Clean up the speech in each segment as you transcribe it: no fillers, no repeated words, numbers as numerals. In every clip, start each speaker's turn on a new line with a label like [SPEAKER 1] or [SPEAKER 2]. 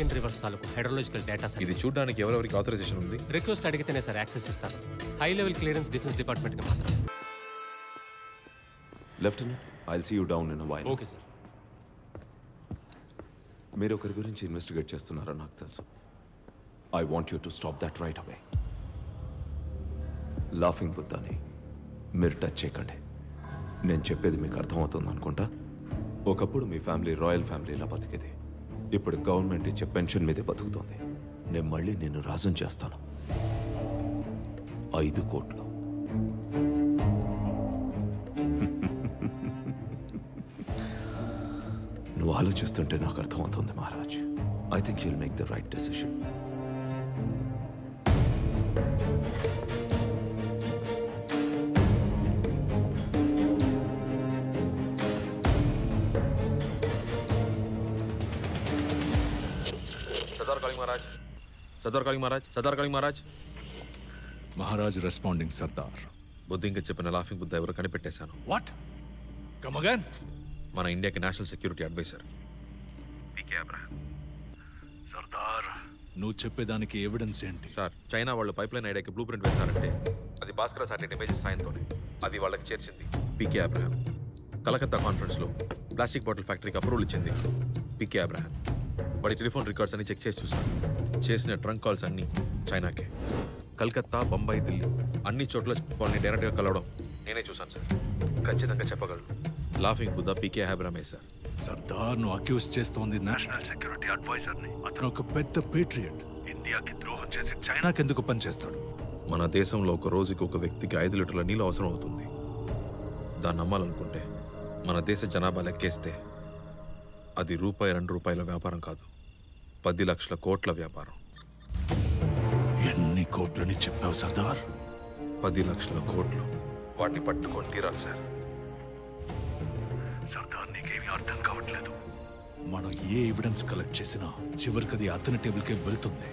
[SPEAKER 1] Reverse తాలూకు hydrological data sir.
[SPEAKER 2] ఇది చూడడానికి ఎవరెవరికి ఆథరైజేషన్ ఉంది?
[SPEAKER 1] రిక్వెస్ట్ అడిగితేనే సార్ యాక్సెస్ ఇస్తారు. హై లెవెల్ క్లియరెన్స్ డిఫెన్స్ డిపార్ట్మెంట్కి మాత్రం.
[SPEAKER 3] Lieutenant, I'll see you down in a while.
[SPEAKER 1] Okay sir.
[SPEAKER 3] మీరు ఒకరి గురించి ఇన్వెస్టిగేట్ చేస్తున్నారని నాకు తెలుసు. I want you to stop that right away. Laughing బుద్ధాని మీరు టచ్ చేయకండి. నేను చెప్పేది మీకు అర్థమవుతుంది అనుకుంటా. ఒకప్పుడు మీ ఫ్యామిలీ రాయల్ ఫ్యామిలీలా బతికేది. ఇప్పుడు గవర్నమెంట్ ఇచ్చే పెన్షన్ మీదే బతుకుతోంది. నేను మళ్ళీ నేను రాజుని చేస్తాను. 5 కోట్లు. నువ్వు ఆలోచిస్తుంటే నాకు అర్థమవుతుంది Maharaj. I think you'll make the right decision.
[SPEAKER 2] Sardar calling Maharaj, Sardar calling Maharaj.
[SPEAKER 4] Maharaj responding Sardar.
[SPEAKER 2] బుద్ధింక చెప్పిన లాఫింగ్ బుద్ధ ఎవరు కనిపెట్టేశాను.
[SPEAKER 4] వాట్? Come again.
[SPEAKER 2] మన ఇండియాకి national security advisor PK Abraham.
[SPEAKER 4] Sardar, నువ్వు చెప్పేదానికి ఎవిడెన్స్ ఏంటి?
[SPEAKER 2] సార్, చైనా వాళ్ళు పైప్ లైన్ ఐడియాకి బ్లూ ప్రింట్ వేశారంటే అది భాస్కర్ సాటిలైట్ ఇమేజెస్ సాయంతోనే అది వాళ్ళకి చేర్చింది పీకే అబ్రహాం. కలకత్తా కాన్ఫరెన్స్లో ప్లాస్టిక్ బాటిల్ ఫ్యాక్టరీకి అప్రూవల్ ఇచ్చింది పీకే అబ్రహాం. వాడి టెలిఫోన్ రికార్డ్స్ అన్ని చెక్ చేసి చూసాను. చేసిన ట్రంక్ కాల్స్ అన్నీ చైనాకే. కలకత్తా, బొంబాయి, ఢిల్లీ అన్ని చోట్ల వాళ్ళని డైరెక్ట్గా కలవడం నేనే చూసాను సార్. ఖచ్చితంగా చెప్పగలను లాఫింగ్ బుద్ధ పీకే అబ్రహామే సార్.
[SPEAKER 4] సర్దార్, నువ్వు అక్యూజ్ చేస్తోంది నేషనల్ సెక్యూరిటీ అడ్వైజర్ని. అతను ఒక పెద్ద పేట్రియట్. ఇండియాకి ద్రోహం చేసి చైనాకి ఎందుకు పనిచేస్తాడు?
[SPEAKER 2] మన దేశంలో ఒక రోజుకి ఒక వ్యక్తికి 5 లీటర్ల నీళ్ళు అవసరం అవుతుంది. దాన్ని నమ్మాలనుకుంటే మన దేశ జనాభా లెక్కేస్తే అది ₹2 వ్యాపారం కాదు, 10 లక్షల కోట్ల వ్యాపారం.
[SPEAKER 4] ఎన్ని కోట్లని చెప్పావు సర్దార్?
[SPEAKER 2] 10 లక్షల కోట్లు. వాటిని పట్టుకొని తీరాలి సార్.
[SPEAKER 4] సర్దార్, నీకేమీ అర్థం కావట్లేదు. మనం ఏ ఎవిడెన్స్ కలెక్ట్ చేసినా చివరికి అది అతని టేబుల్కే వెళ్తుంది.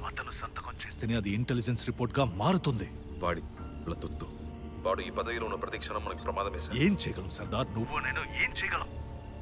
[SPEAKER 4] అతను సంతకం చేస్తేనే అది ఇంటెలిజెన్స్ రిపోర్ట్ గా మారుతుంది.
[SPEAKER 2] వాడి బ్లతుత్తు. వాడు ఈ పదవిలో ఉన్న ప్రతి క్షణం మనకి ప్రమాదమే సార్.
[SPEAKER 4] ఏం చేయగలం సర్దార్? నువ్వు నేను ఏం చేయగలం?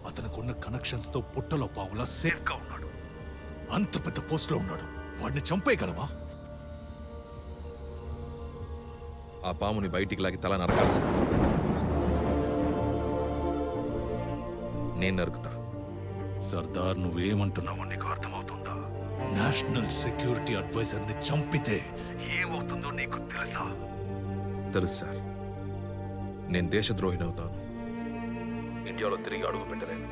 [SPEAKER 4] అతనుకున్న కనెక్షన్స్ తో పుట్టలో పావులా సేఫ్ గా ఉన్నాడు. అంత పెద్ద పోస్ట్ లో ఉన్నాడు. వాడిని చంపేయగలవా?
[SPEAKER 2] ఆ పాముని బయటికి లాగి తల నరకాలి సార్. నేను నరుకుతా.
[SPEAKER 4] సర్దార్, నువ్వేమంటున్నావు నీకు అర్థమవుతుందా? నేషనల్ సెక్యూరిటీ అడ్వైజర్ ని చంపితే ఏమవుతుందో నీకు తెలుసా?
[SPEAKER 2] తెలుసు సార్. నేను దేశద్రోహిని అవుతాను. ఇండియాలో తిరిగి అడుగు పెట్టలేను.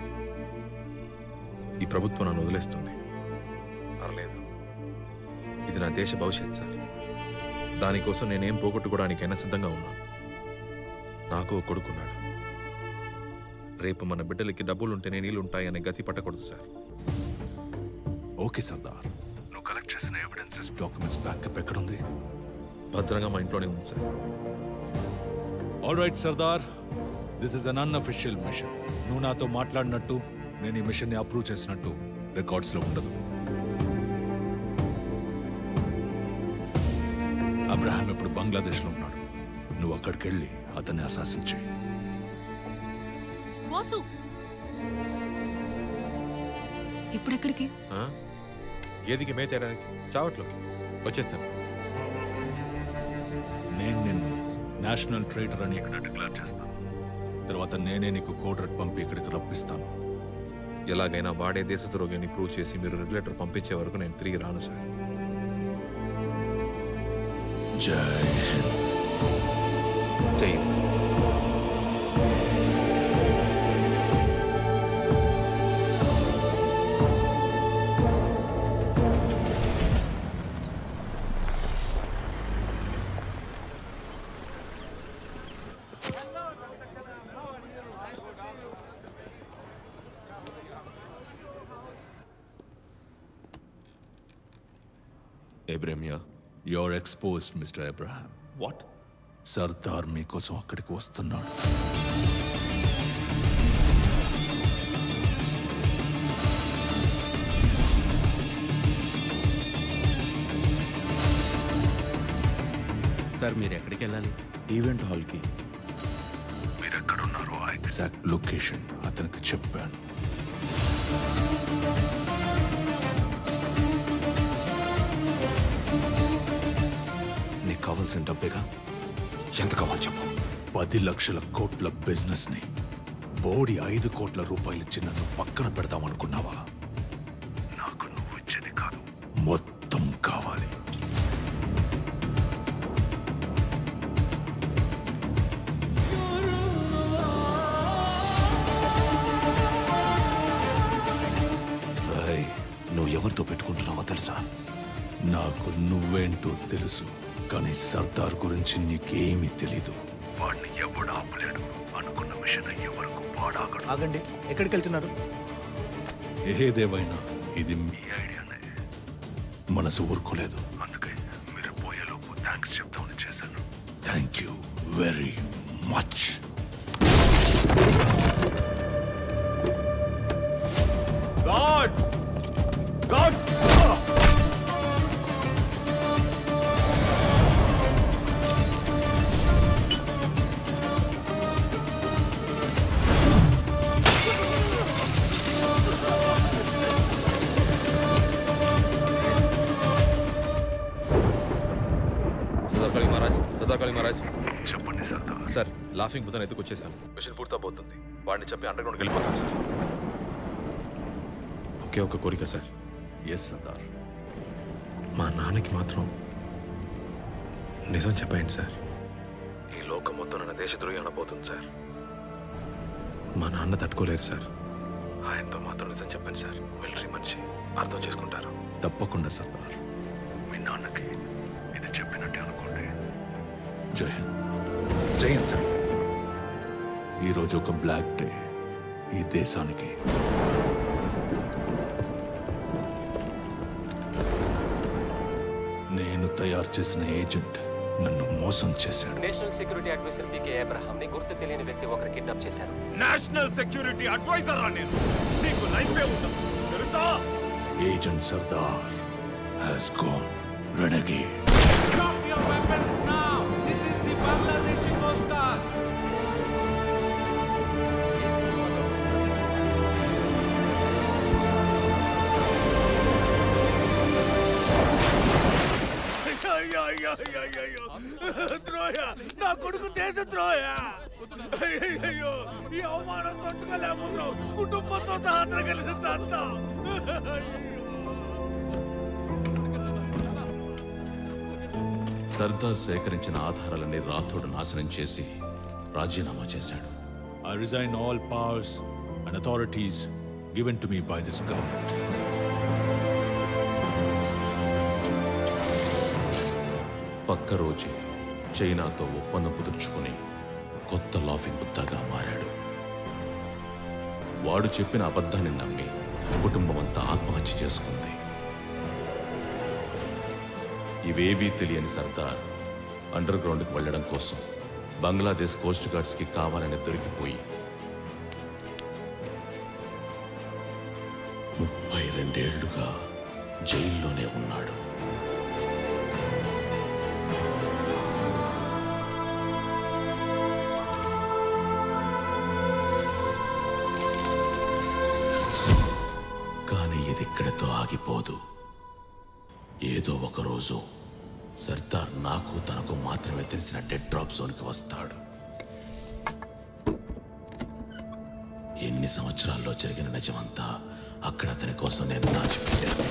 [SPEAKER 2] ఈ ప్రభుత్వం నన్ను వదిలేస్తుంది. పర్లేదు, ఇది నా దేశ భవిష్యత్ సార్. దానికోసం నేనేం పోగొట్టుకోవడానికైనా సిద్ధంగా ఉన్నాను. నాకు ఒక కొడుకున్నాడు. రేపు మన బిడ్డలకి డబ్బులుంటేనే నీళ్ళుంటాయనే గతి పట్టకూడదు సార్.
[SPEAKER 4] ఓకే సర్దార్, నువ్వు కలెక్ట్ చేసిన ఎవిడెన్సెస్, డాక్యుమెంట్స్ బ్యాకప్ ఎక్కడుంది?
[SPEAKER 2] భద్రంగా మా ఇంట్లోనే ఉంది sir.
[SPEAKER 4] All right Sardar, this is an unofficial mission. నువ్వు నాతో మాట్లాడినట్టు, నేను ఈ మిషన్ ని అప్రూవ్ చేసినట్టు రికార్డ్స్ లో ఉండదు. అబ్రహాం ఇప్పుడు బంగ్లాదేశ్ లో ఉన్నాడు. నువ్వు అక్కడికి వెళ్ళి అతన్ని అసాసించే.
[SPEAKER 5] ఇప్పుడెక్కడికి?
[SPEAKER 2] ఏదికి మేతేయడానికి చావట్లోకి వచ్చేస్తాను.
[SPEAKER 4] నేను నిన్ను నేషనల్ ట్రేడర్ అని ఇక్కడ డిక్లేర్ చేస్తాను. తర్వాత నేనే నీకు కోడ్ రెడ్ పంపి ఇక్కడికి రప్పిస్తాను.
[SPEAKER 2] ఎలాగైనా వాడే దేశద్రోగిని ప్రూవ్ చేసి మీరు రెగ్యులేటర్ పంపించే వరకు నేను తిరిగి రాను సార్.
[SPEAKER 4] జై హింద్.
[SPEAKER 2] జై Hind.
[SPEAKER 3] Abraham,
[SPEAKER 4] You're exposed, Mr. Abraham.
[SPEAKER 3] what?
[SPEAKER 4] Sardar మీకోసం అక్కడికి వస్తున్నాడు.
[SPEAKER 1] సార్, మీరు ఎక్కడికి వెళ్ళాలి?
[SPEAKER 3] ఈవెంట్ హాల్కి.
[SPEAKER 4] మీరు ఎక్కడున్నారో ఆ ఎగ్జాక్ట్ లొకేషన్ అతనికి చెప్పాను.
[SPEAKER 3] కావాల్సిన డబ్బేగా. ఎంత కావాలి చెప్పు.
[SPEAKER 4] 10 లక్షల కోట్ల బిజినెస్ ని బోడి 5 కోట్ల రూపాయలు చిన్నది పక్కన పెడదామనుకున్నావా? నాకు నువ్వు ఇచ్చేది కాదు, మొత్తం కావాలి.
[SPEAKER 3] నువ్వు ఎవరితో పెట్టుకుంటున్నావో తెలుసా?
[SPEAKER 4] నాకు నువ్వేంటో తెలుసు, కానీ సర్దార్ గురించి నీకేమీ తెలీదు. వాడిని ఎవడు ఆపలేడు. అనుకున్న మిషన్ అయ్యే వరకు వాడాగడు.
[SPEAKER 6] ఆగండి, ఎక్కడికి వెళ్తున్నారు?
[SPEAKER 4] ఏదేవైనా ఇది మీ ఐడియానే. మనసు ఊరుకోలేదు, అందుకే మీరు పోయేలోపు థ్యాంక్స్ చెప్తామని చేశాను. Thank you very much. God God చెప్పండి
[SPEAKER 2] సార్, లాఫింగ్ బుద్ధని ఎత్తుకొచ్చేసాను. మిషన్ పూర్తవుతుంది. వాడిని చెప్పి అండర్గ్రౌండ్కి వెళ్ళిపోతాను సార్. ఒకే ఒక కోరిక సార్.
[SPEAKER 4] ఎస్ సర్దార్.
[SPEAKER 2] మా నాన్నకి మాత్రం నిజం చెప్పండి సార్. ఈ లోకం మొత్తం నన్ను దేశద్రోహి అనబోతుంది సార్. మా నాన్న తట్టుకోలేరు సార్. ఆయనతో మాత్రం నిజం చెప్పండి సార్. మిలిటరీ మనిషి అర్థం చేసుకుంటారు.
[SPEAKER 4] తప్పకుండా సర్దార్. మీ నాన్నకి ఇది చెప్పినట్టే అనుకోండి. జై హింద్.
[SPEAKER 2] జై హింద్ సార్.
[SPEAKER 4] ఈరోజు ఒక బ్లాక్ డే ఈ దేశానికి. నేను తయారు చేసిన ఏజెంట్ నన్ను మోసం చేశాడు.
[SPEAKER 1] National security advisor PK Abraham ని గుర్తు తెలియని వ్యక్తి ఒకరు కిడ్నాప్ చేశారు.
[SPEAKER 7] నేషనల్ సెక్యూరిటీ అడ్వైజర్ రా నేను. నీకు లైఫే ఉండదు తెలుసా?
[SPEAKER 4] Agent Sardar has gone renegade.
[SPEAKER 7] Drop your weapons now. This is the Bangladeshi Coast Guard. ద్రోహ, నా కొడుకు దేశ ద్రోహ. అయ్యో, ఈ అవమానం తట్టుకోలేకపోతున్నావు. కుటుంబంతో సహా కలిసి తంతా.
[SPEAKER 8] సర్దార్ సేకరించిన ఆధారాలన్నీ రాథోడ్ నాశనం చేసి రాజీనామా చేశాడు.
[SPEAKER 4] I resign all powers and authorities given to me by this government.
[SPEAKER 8] పక్క రోజే చైనాతో ఒప్పందం కుదుర్చుకుని కొత్త లాఫింగ్ బుద్ధగా మారాడు. వాడు చెప్పిన అబద్ధాన్ని నమ్మి కుటుంబం అంతా ఆత్మహత్య చేసుకుంది. ఇవేవీ తెలియని సర్దార్ అండర్ గ్రౌండ్కి వెళ్లడం కోసం బంగ్లాదేశ్ కోస్ట్ గార్డ్స్కి కావాలని దొరికిపోయి 32 ఏళ్లుగా జైల్లోనే ఉన్నాడు. కానీ ఇది ఇక్కడితో ఆగిపోదు. ఏదో ఒక రోజు సర్దార్ నాకు తనకు మాత్రమే తెలిసిన డెడ్ డ్రాప్ జోన్కి వస్తాడు. ఎన్ని సంవత్సరాల్లో జరిగిన నిజమంతా అక్కడ అతని కోసం నేను దాచిపెట్టాను.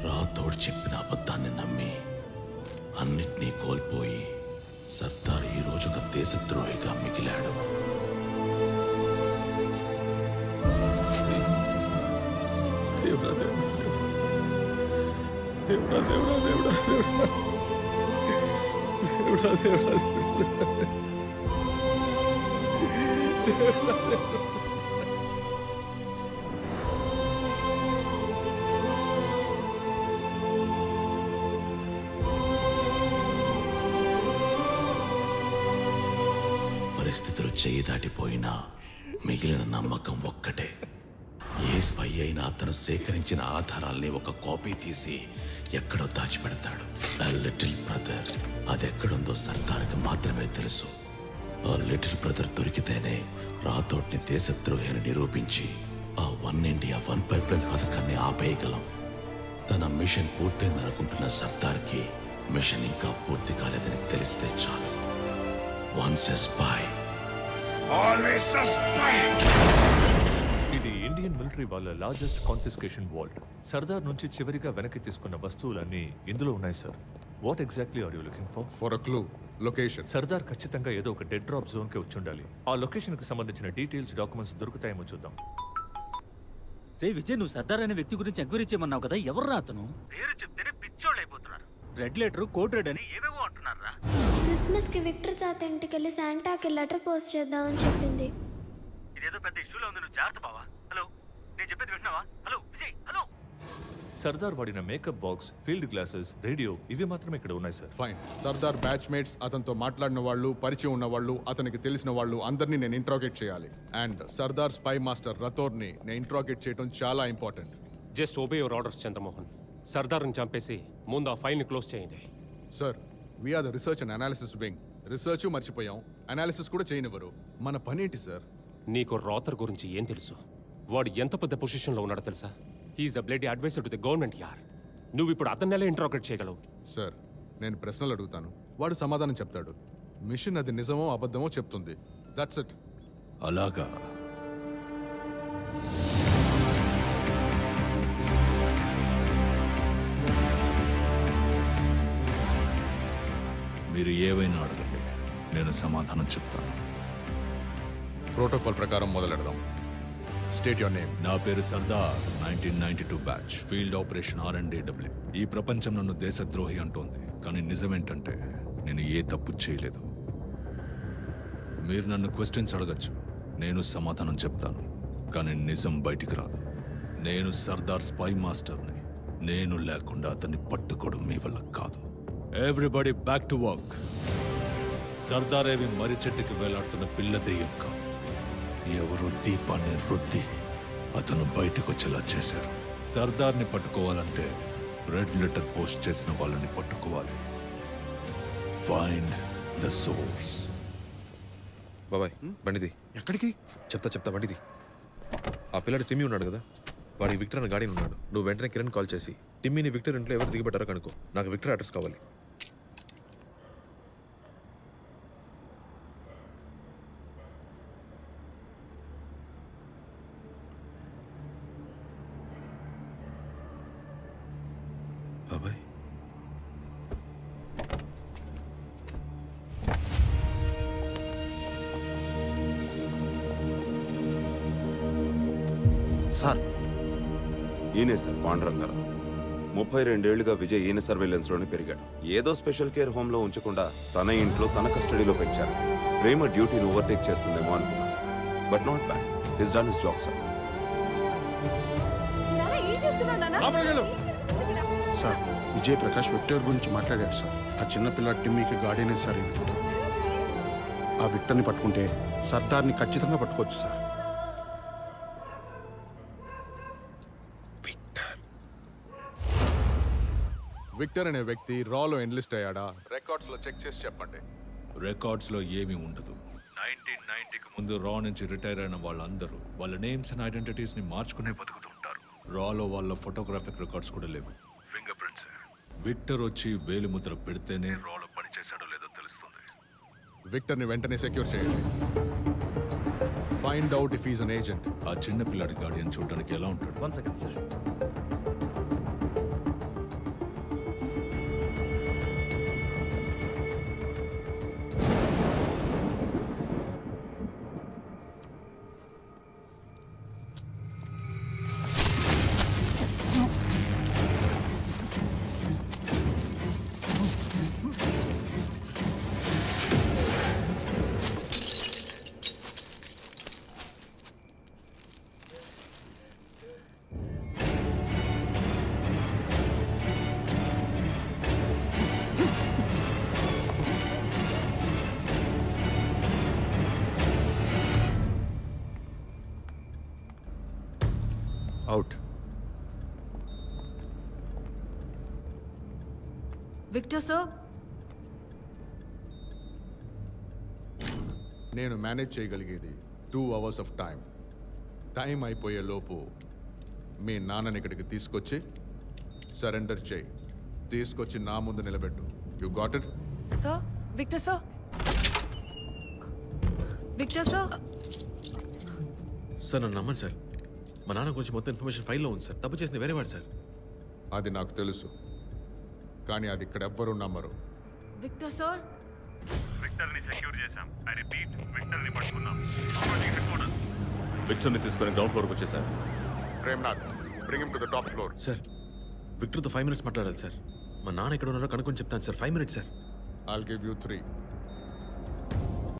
[SPEAKER 8] రాథోడ్ చెప్పిన అబద్ధాన్ని నమ్మి అన్నిటినీ కోల్పోయి సర్దార్ ఈ రోజు ఒక దేశద్రోహిగా మిగిలాడు. పరిస్థితులు చేయి దాటిపోయినా మిగిలిన నమ్మకం ఒక్కటే, ఏ స్పై అయినా అతను సేకరించిన ఆధారాల్ని ఒక కాపీ తీసి ఎక్కడో దాచిపెడతాడు. ఆ లిటిల్ బ్రదర్ అదెక్కడుందో సర్దార్కి మాత్రమే తెలుసు. ఆ లిటిల్ బ్రదర్ దొరికితేనే రాథోడ్ని దేశద్రోహి అని నిరూపించి ఆ 1 ఇండియా 1 పైప్లైన్ పథకాన్ని ఆపేయగలం. తన మిషన్ పూర్తయిందనుకుంటున్న సర్దార్కి మిషన్ ఇంకా పూర్తి కాలేదని తెలిస్తే చాలు. Once a spy
[SPEAKER 4] always a spy.
[SPEAKER 6] ఇది ఇండియన్ మిలిటరీ వాళ్ళ లార్జెస్ట్ కాన్ఫిస్కేషన్ వాల్ట్. సర్దార్ నుంచి చివరిగా వెనక్కి తీసుకున్న వస్తువులన్నీ ఇందులో ఉన్నాయి sir. What exactly are you looking for?
[SPEAKER 7] For a clue, location.
[SPEAKER 6] Sardar ఖచ్చితంగా ఏదో ఒక డెడ్ డ్రాప్ జోన్ కి వచ్చి ఉండాలి. ఆ లొకేషన్ కి సంబంధించిన డీటెయిల్స్, డాక్యుమెంట్స్ దొరుకుతాయేమో చూద్దాం.
[SPEAKER 9] రే విజయ్, నువ్వు సర్దార్ అనే వ్యక్తి గురించి ఎంక్వైరీ చేయమన్నావు కదా, ఎవర్రా అతను? పేరు చెప్తేనే పిచ్చోళ్ళు అయిపోతున్నారు. రెడ్ లెటర్, కోడ్ రెడ్ అని ఏవేవో అంటున్నారా?
[SPEAKER 10] క్రిస్మస్ కి విక్టర్ తాత ఇంటికి వెళ్ళి శాంటాకి లెటర్ పోస్ట్ చేద్దామని చెప్పింది.
[SPEAKER 9] ఇదేదో పెద్ద ఇష్యూలో ఉంది, నువ్వు జాగ్రత్త బావా. హలో, నేను చెప్పేది వింటున్నావా? Hello Vijay, hello.
[SPEAKER 6] సర్దార్ వాడిన makeup box, field glasses, radio ఇవి మాత్రమే ఇక్కడ ఉన్నాయి sir.
[SPEAKER 7] Fine. Sardar batch mates, అతనితో మాట్లాడిన వాళ్ళు, పరిచయం ఉన్న వాళ్ళు, అతనికి తెలిసిన వాళ్ళు అందరినీ నేను ఇంట్రాగేట్ చేయాలి. అండ్ సర్దార్ స్పై మాస్టర్ రథోర్ని నేను ఇంట్రాగేట్ చేయడం చాలా important.
[SPEAKER 1] Just obey your orders Chandramohan. సర్దార్ని చంపేసి ముందు ఆ ఫైల్ని క్లోజ్ చేయండి.
[SPEAKER 7] Sir, we're the research and analysis wing. Research మర్చిపోయాం, అనాలిసిస్ కూడా చేయనివ్వరు. మన పనేంటి సార్?
[SPEAKER 1] నీకు రాథర్ గురించి ఏం తెలుసు? వాడు ఎంత పెద్ద పొజిషన్లో ఉన్నాడో తెలుసా? He's a bloody advisor to the government యార్. నువ్వు ఇప్పుడు అతన్ని ఎలా ఇంట్రాగేట్ చేయగలవు?
[SPEAKER 7] సార్, నేను ప్రశ్నలు అడుగుతాను, వాడు సమాధానం చెప్తాడు. మిషన్ అది నిజమో అబద్ధమో చెప్తుంది. That's it.
[SPEAKER 4] అలాగా? మీరు ఏవైనా అడగండి, నేను సమాధానం చెప్తాను.
[SPEAKER 7] ప్రోటోకాల్ ప్రకారం మొదలెడదాం. State your name.
[SPEAKER 4] నా పేరు Sardar, 1992 batch, field operation R&AW. ఈ ప్రపంచం నన్ను దేశద్రోహి అంటోంది, కానీ నిజమేంటంటే నేను ఏ తప్పు చేయలేదు. మీరు నన్ను క్వశ్చన్స్ అడగచ్చు, నేను సమాధానం చెప్తాను, కానీ నిజం బయటికి రాదు. నేను సర్దార్ స్పై మాస్టర్ని. నేను లేకుండా అతన్ని పట్టుకోవడం మీ వల్ల కాదు. Everybody back to work. Sardar ఏవి మర్రి చెట్టుకి వేలాడుతున్న పిల్ల దెయ్యం కాదు. ఎవరు దీపాన్ని రుద్ది అతను బయటకు వచ్చేలా చేశారు. సర్దార్ని పట్టుకోవాలంటే రెడ్ లెటర్ పోస్ట్ చేసిన వాళ్ళని పట్టుకోవాలి. Find the source.
[SPEAKER 2] బాబాయ్, బండిది.
[SPEAKER 7] ఎక్కడికి?
[SPEAKER 2] చెప్తా బండిది. ఆ పిల్లాడు టిమ్మీ ఉన్నాడు కదా, వాడికి విక్టర్ అనే గాడిని ఉన్నాడు. నువ్వు వెంటనే కిరణ్ కాల్ చేసి టిమ్మీని విక్టర్ ఇంట్లో ఎవరు దిగబెట్టారో కనుకో. నాకు విక్టర్ అడ్రస్ కావాలి. బాబాయ్,
[SPEAKER 3] సార్, ఈయనే సార్ పాండురంగారావు. 32 ఏళ్లుగా విజయ్ ఈయన సర్వేలెన్స్లోనే పెరిగాడు. ఏదో స్పెషల్ కేర్ హోమ్లో ఉంచకుండా తన ఇంట్లో తన కస్టడీలో పెంచారు. ప్రేమ డ్యూటీని ఓవర్టేక్ చేస్తుందేమో అనుకున్నాను, but not bad. He's done his job sir.
[SPEAKER 11] Sir, Vijay Prakash Victor గురించి మాట్లాడాడు సార్. ఆ చిన్నపిల్ల టిమ్మీకి గార్డెనే సార్ ఈ విక్టర్. ఆ విక్టర్ని పట్టుకుంటే సర్దార్ని ఖచ్చితంగా పట్టుకోవచ్చు సార్.
[SPEAKER 7] విక్టర్ అనే వ్యక్తి రాలో ఎన్లిస్ట్ అయ్యాడా? రికార్డ్స్ లో చెక్ చేసి చెప్పండి.
[SPEAKER 4] రికార్డ్స్లో ఏమీ ఉండదు. 1990కి ముందు రా నుంచి రిటైర్ అయిన వాళ్ళందరూ వాళ్ళ నేమ్స్ అండ్ ఐడెంటిటీస్ని మార్చుకునే బతుకుతుంటారు. రాలో వాళ్ళ ఫోటోగ్రాఫిక్ రికార్డ్స్ కూడా లేవు. Finger prints. విక్టర్ వచ్చి వేలిముద్ర పెడితేనే రాలో పనిచేశాడో లేదో తెలుస్తుంది.
[SPEAKER 7] విక్టర్ని వెంటనే సెక్యూర్ చేయండి. Find out if is an agent.
[SPEAKER 4] ఆ చిన్న పిల్లాడి గార్డియన్ చూడడానికి ఎలా ఉంటాడు?
[SPEAKER 3] 1 సెకండ్ సార్.
[SPEAKER 5] విక్టర్ సార్
[SPEAKER 7] నేను మేనేజ్ చేయగలిగేది 2 hours ఆఫ్ టైం అయిపోయే లోపు మీ నాన్నని ఇక్కడికి తీసుకొచ్చి సరెండర్ చేయి. తీసుకొచ్చి నా ముందు నిలబెట్టు. You got it?
[SPEAKER 5] Sir Victor sir Victor sir
[SPEAKER 2] sir నన్ను నమ్మండి సార్. మా నాన్న గురించి మొత్తం ఇన్ఫర్మేషన్ ఫైల్లో ఉంది సార్. తప్పు చేసింది వేరేవాడు సార్.
[SPEAKER 7] అది నాకు తెలుసు, కానీ అది ఇక్కడ ఎవ్వరూ నమ్మరు.
[SPEAKER 5] విక్టర్ సార్
[SPEAKER 6] విక్టర్ని సెక్యూర్ చేశాం. ఐ రిపీట్, విక్టర్ని పట్టుకున్నాం.
[SPEAKER 12] విక్టర్ని తీసుకొని గ్రౌండ్ ఫ్లోర్కి వచ్చేసారు.
[SPEAKER 7] Premnath, bring him to the top floor.
[SPEAKER 2] Sir విక్టర్తో 5 minutes మాట్లాడాలి సార్. మా నాన్న ఎక్కడ ఉన్నారో కనుక్కొని చెప్తాను sir. 5 minutes sir.
[SPEAKER 7] I'll give you 3.